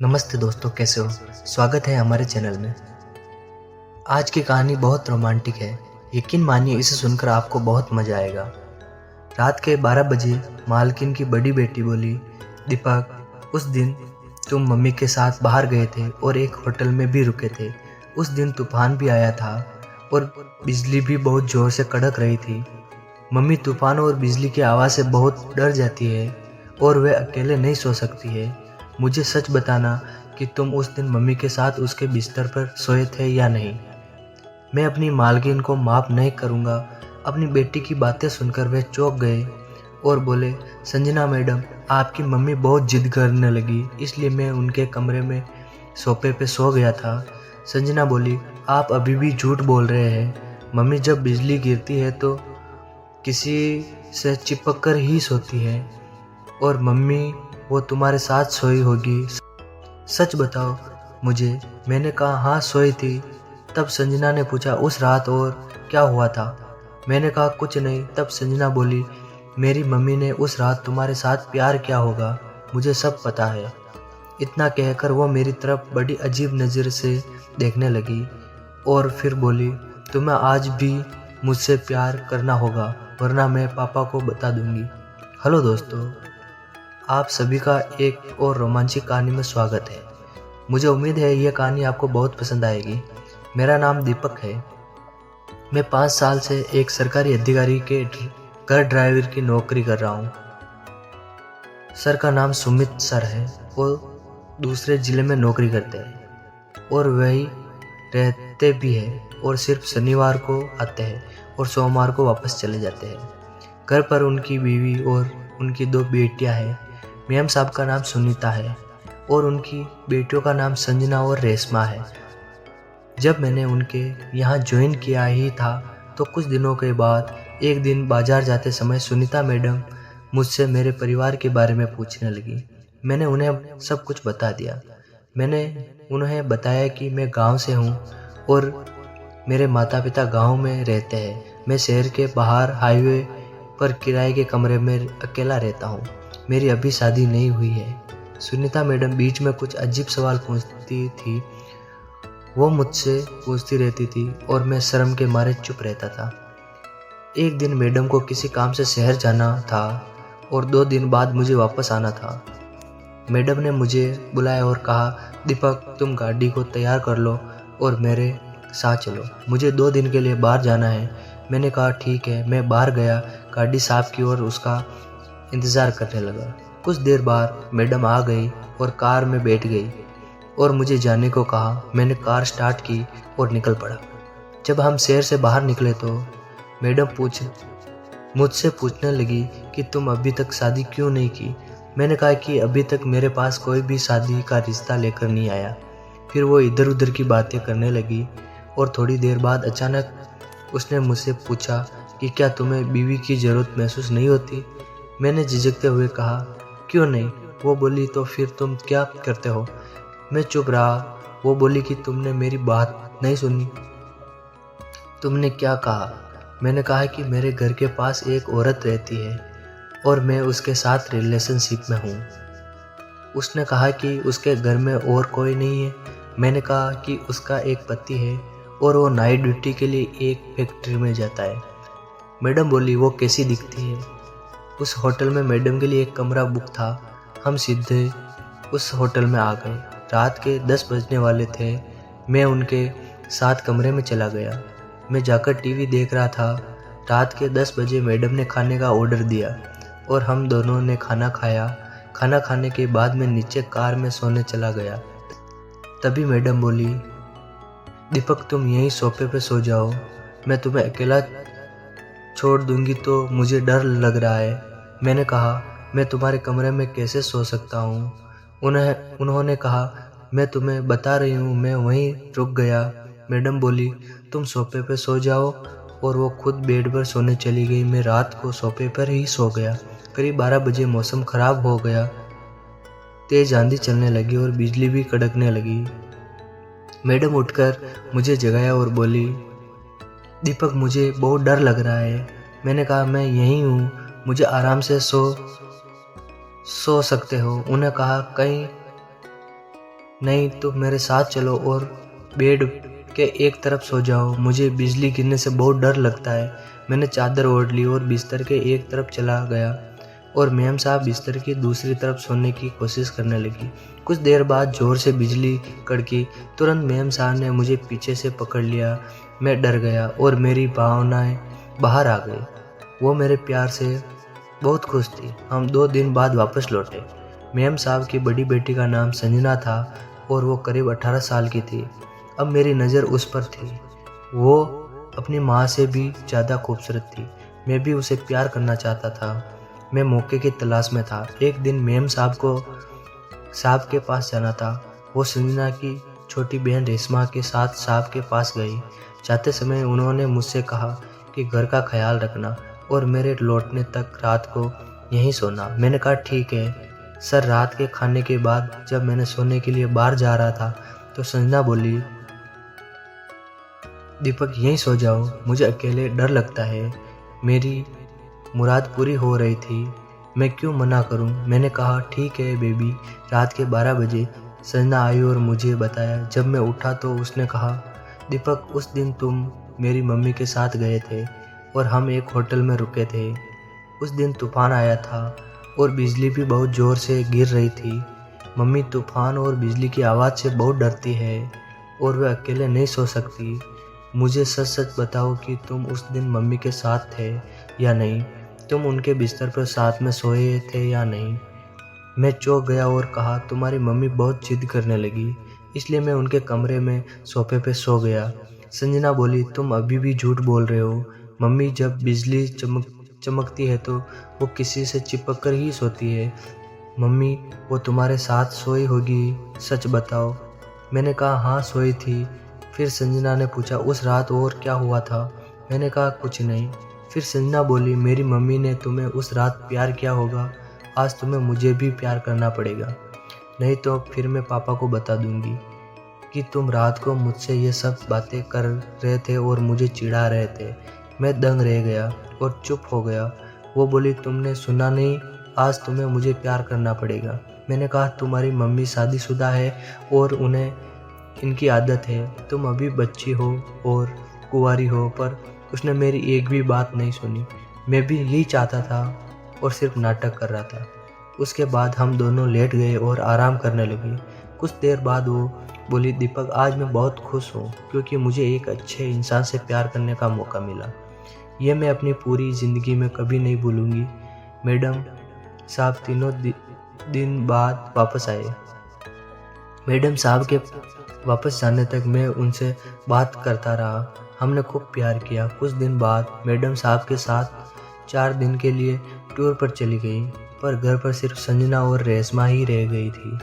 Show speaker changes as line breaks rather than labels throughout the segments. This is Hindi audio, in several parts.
नमस्ते दोस्तों, कैसे हो? स्वागत है हमारे चैनल में। आज की कहानी बहुत रोमांटिक है। यकीन मानिए, इसे सुनकर आपको बहुत मज़ा आएगा। रात के 12 बजे मालकिन की बड़ी बेटी बोली, दीपक, उस दिन तुम मम्मी के साथ बाहर गए थे और एक होटल में भी रुके थे। उस दिन तूफान भी आया था और बिजली भी बहुत ज़ोर से कड़क रही थी। मम्मी तूफान और बिजली की आवाज़ से बहुत डर जाती है और वे अकेले नहीं सो सकती है। मुझे सच बताना कि तुम उस दिन मम्मी के साथ उसके बिस्तर पर सोए थे या नहीं। मैं अपनी मालकिन को माफ़ नहीं करूँगा। अपनी बेटी की बातें सुनकर वे चौंक गए और बोले, संजना मैडम, आपकी मम्मी बहुत जिद करने लगी, इसलिए मैं उनके कमरे में सोफे पे सो गया था। संजना बोली, आप अभी भी झूठ बोल रहे हैं। मम्मी जब बिजली गिरती है तो किसी से चिपक कर ही सोती है और मम्मी वो तुम्हारे साथ सोई होगी। सच बताओ मुझे। मैंने कहा, हाँ सोई थी। तब संजना ने पूछा, उस रात और क्या हुआ था? मैंने कहा, कुछ नहीं। तब संजना बोली, मेरी मम्मी ने उस रात तुम्हारे साथ प्यार किया होगा, मुझे सब पता है। इतना कहकर वो मेरी तरफ बड़ी अजीब नज़र से देखने लगी और फिर बोली, तुम्हें आज भी मुझसे प्यार करना होगा, वरना मैं पापा को बता दूंगी। हेलो दोस्तों, आप सभी का एक और रोमांचक कहानी में स्वागत है। मुझे उम्मीद है यह कहानी आपको बहुत पसंद आएगी। मेरा नाम दीपक है। मैं 5 साल से एक सरकारी अधिकारी के घर ड्राइवर की नौकरी कर रहा हूँ। सर का नाम सुमित सर है। वो दूसरे ज़िले में नौकरी करते हैं और वही रहते भी हैं और सिर्फ शनिवार को आते हैं और सोमवार को वापस चले जाते हैं। घर पर उनकी बीवी और उनकी 2 बेटियां हैं। मैम साहब का नाम सुनीता है और उनकी बेटियों का नाम संजना और रेशमा है। जब मैंने उनके यहाँ ज्वाइन किया ही था तो कुछ दिनों के बाद एक दिन बाजार जाते समय सुनीता मैडम मुझसे मेरे परिवार के बारे में पूछने लगी। मैंने उन्हें सब कुछ बता दिया। मैंने उन्हें बताया कि मैं गांव से हूँ और मेरे माता पिता गांव में रहते हैं। मैं शहर के बाहर हाईवे पर किराए के कमरे में अकेला रहता हूँ। मेरी अभी शादी नहीं हुई है। सुनीता मैडम बीच में कुछ अजीब सवाल पूछती थी। वो मुझसे पूछती रहती थी और मैं शर्म के मारे चुप रहता था। एक दिन मैडम को किसी काम से शहर जाना था और 2 दिन बाद मुझे वापस आना था। मैडम ने मुझे बुलाया और कहा, दीपक, तुम गाड़ी को तैयार कर लो और मेरे साथ चलो। मुझे 2 दिन के लिए बाहर जाना है। मैंने कहा, ठीक है। मैं बाहर गया, गाड़ी साफ की और उसका इंतज़ार करने लगा। कुछ देर बाद मैडम आ गई और कार में बैठ गई और मुझे जाने को कहा। मैंने कार स्टार्ट की और निकल पड़ा। जब हम शहर से बाहर निकले तो मैडम मुझसे पूछने लगी कि तुम अभी तक शादी क्यों नहीं की। मैंने कहा कि अभी तक मेरे पास कोई भी शादी का रिश्ता लेकर नहीं आया। फिर वो इधर उधर की बातें करने लगी और थोड़ी देर बाद अचानक उसने मुझसे पूछा कि क्या तुम्हें बीवी की ज़रूरत महसूस नहीं होती। मैंने झिझकते हुए कहा, क्यों नहीं। वो बोली, तो फिर तुम क्या करते हो? मैं चुप रहा। वो बोली कि तुमने मेरी बात नहीं सुनी। तुमने क्या कहा? मैंने कहा कि मेरे घर के पास एक औरत रहती है और मैं उसके साथ रिलेशनशिप में हूँ। उसने कहा कि उसके घर में और कोई नहीं है। मैंने कहा कि उसका एक पति है और वो नाइट ड्यूटी के लिए एक फैक्ट्री में जाता है। मैडम बोली, वो कैसी दिखती है? उस होटल में मैडम के लिए एक कमरा बुक था। हम सीधे उस होटल में आ गए। रात के 10 बजने वाले थे। मैं उनके साथ कमरे में चला गया। मैं जाकर टीवी देख रहा था। रात के 10 बजे मैडम ने खाने का ऑर्डर दिया और हम दोनों ने खाना खाया। खाना खाने के बाद मैं नीचे कार में सोने चला गया। तभी मैडम बोली, दीपक, तुम यहीं सोफे पे सो जाओ। मैं तुम्हें अकेला छोड़ दूंगी तो मुझे डर लग रहा है। मैंने कहा, मैं तुम्हारे कमरे में कैसे सो सकता हूँ? उन्होंने कहा, मैं तुम्हें बता रही हूँ। मैं वहीं रुक गया। मैडम बोली, तुम सोफे पे सो जाओ और वो खुद बेड पर सोने चली गई। मैं रात को सोफे पर ही सो गया। करीब 12 बजे मौसम खराब हो गया। तेज आंधी चलने लगी और बिजली भी कड़कने लगी। मैडम उठकर मुझे जगाया और बोली, दीपक, मुझे बहुत डर लग रहा है। मैंने कहा, मैं यहीं हूँ, मुझे आराम से सो सकते हो। उन्हें कहा, कहीं नहीं तो मेरे साथ चलो और बेड के एक तरफ सो जाओ, मुझे बिजली गिरने से बहुत डर लगता है। मैंने चादर ओढ़ ली और बिस्तर के एक तरफ चला गया और मेम साहब बिस्तर की दूसरी तरफ सोने की कोशिश करने लगी। कुछ देर बाद जोर से बिजली कड़की। तुरंत मेम साहब ने मुझे पीछे से पकड़ लिया। मैं डर गया और मेरी भावनाएं बाहर आ गई। वो मेरे प्यार से बहुत खुश थी। हम 2 दिन बाद वापस लौटे। मेम साहब की बड़ी बेटी का नाम संजना था और वो करीब 18 साल की थी। अब मेरी नज़र उस पर थी। वो अपनी माँ से भी ज़्यादा खूबसूरत थी। मैं भी उसे प्यार करना चाहता था। मैं मौके की तलाश में था। एक दिन मेम साहब के पास जाना था। वो संजना की छोटी बहन रेशमा के साथ साहब के पास गई। जाते समय उन्होंने मुझसे कहा कि घर का ख्याल रखना और मेरे लौटने तक रात को यहीं सोना। मैंने कहा ठीक है सर। रात के खाने के बाद जब मैंने सोने के लिए बाहर जा रहा था तो संजना बोली, दीपक यहीं सो जाओ, मुझे अकेले डर लगता है। मेरी मुराद पूरी हो रही थी, मैं क्यों मना करूं। मैंने कहा ठीक है बेबी। रात के 12 बजे संजना आई और मुझे बताया। जब मैं उठा तो उसने कहा, दीपक उस दिन तुम मेरी मम्मी के साथ गए थे और हम एक होटल में रुके थे। उस दिन तूफान आया था और बिजली भी बहुत ज़ोर से गिर रही थी। मम्मी तूफान और बिजली की आवाज़ से बहुत डरती है और वह अकेले नहीं सो सकती। मुझे सच सच बताओ कि तुम उस दिन मम्मी के साथ थे या नहीं। तुम उनके बिस्तर पर साथ में सोए थे या नहीं। मैं चौंक गया और कहा, तुम्हारी मम्मी बहुत जिद करने लगी, इसलिए मैं उनके कमरे में सोफे पे सो गया। संजना बोली, तुम अभी भी झूठ बोल रहे हो। मम्मी जब बिजली चमकती है तो वो किसी से चिपक कर ही सोती है। मम्मी वो तुम्हारे साथ सोई होगी, सच बताओ। मैंने कहा हाँ सोई थी। फिर संजना ने पूछा, उस रात और क्या हुआ था। मैंने कहा कुछ नहीं। फिर संजना बोली, मेरी मम्मी ने तुम्हें उस रात प्यार किया होगा, आज तुम्हें मुझे भी प्यार करना पड़ेगा, नहीं तो फिर मैं पापा को बता दूंगी कि तुम रात को मुझसे ये सब बातें कर रहे थे और मुझे चिढ़ा रहे थे। मैं दंग रह गया और चुप हो गया। वो बोली, तुमने सुना नहीं, आज तुम्हें मुझे प्यार करना पड़ेगा। मैंने कहा, तुम्हारी मम्मी शादीशुदा है और उन्हें इनकी आदत है। तुम अभी बच्ची हो और कुंवारी हो। पर उसने मेरी एक भी बात नहीं सुनी। मैं भी यही चाहता था और सिर्फ नाटक कर रहा था। उसके बाद हम दोनों लेट गए और आराम करने लगे। कुछ देर बाद वो बोली, दीपक आज मैं बहुत खुश हूँ क्योंकि मुझे एक अच्छे इंसान से प्यार करने का मौका मिला। ये मैं अपनी पूरी ज़िंदगी में कभी नहीं भूलूंगी। मैडम साहब 3 दिन बाद वापस आए। मैडम साहब के वापस जाने तक मैं उनसे बात करता रहा। हमने खूब प्यार किया। कुछ दिन बाद मैडम साहब के साथ 4 दिन के लिए टूर पर चली गई, पर घर पर सिर्फ संजना और रेशमा ही रह गई थी।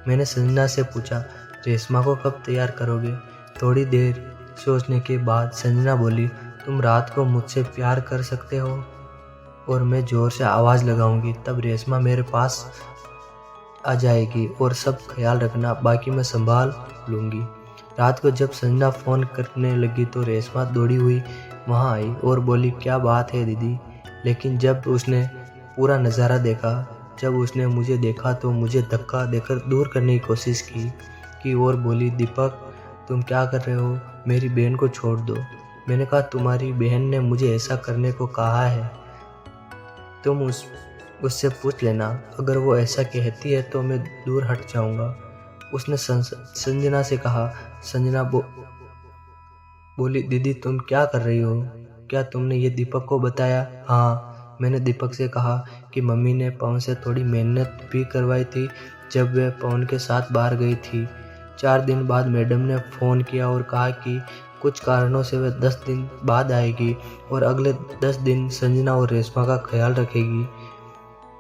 मैंने संजना से पूछा, रेशमा को कब तैयार करोगे। थोड़ी देर सोचने के बाद संजना बोली, तुम रात को मुझसे प्यार कर सकते हो और मैं ज़ोर से आवाज़ लगाऊंगी, तब रेशमा मेरे पास आ जाएगी और सब ख्याल रखना, बाकी मैं संभाल लूँगी। रात को जब संजना फ़ोन करने लगी तो रेशमा दौड़ी हुई वहाँ आई और बोली, क्या बात है दीदी। लेकिन जब उसने पूरा नज़ारा देखा, जब उसने मुझे देखा तो मुझे धक्का देकर दूर करने की कोशिश की और बोली, दीपक तुम क्या कर रहे हो, मेरी बहन को छोड़ दो। मैंने कहा, तुम्हारी बहन ने मुझे ऐसा करने को कहा है, तुम उससे पूछ लेना। अगर वो ऐसा कहती है तो मैं दूर हट जाऊंगा। उसने संजना से कहा। संजना बोली, दीदी तुम क्या कर रही हो, क्या तुमने ये दीपक को बताया। हाँ, मैंने दीपक से कहा कि मम्मी ने पवन से थोड़ी मेहनत भी करवाई थी जब वह पवन के साथ बाहर गई थी। 4 दिन बाद मैडम ने फ़ोन किया और कहा कि कुछ कारणों से वह 10 दिन बाद आएगी और अगले 10 दिन संजना और रेशमा का ख्याल रखेगी।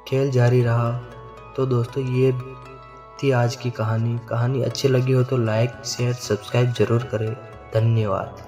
खेल जारी रहा। तो दोस्तों ये थी आज की कहानी। कहानी अच्छी लगी हो तो लाइक शेयर सब्सक्राइब ज़रूर करें। धन्यवाद।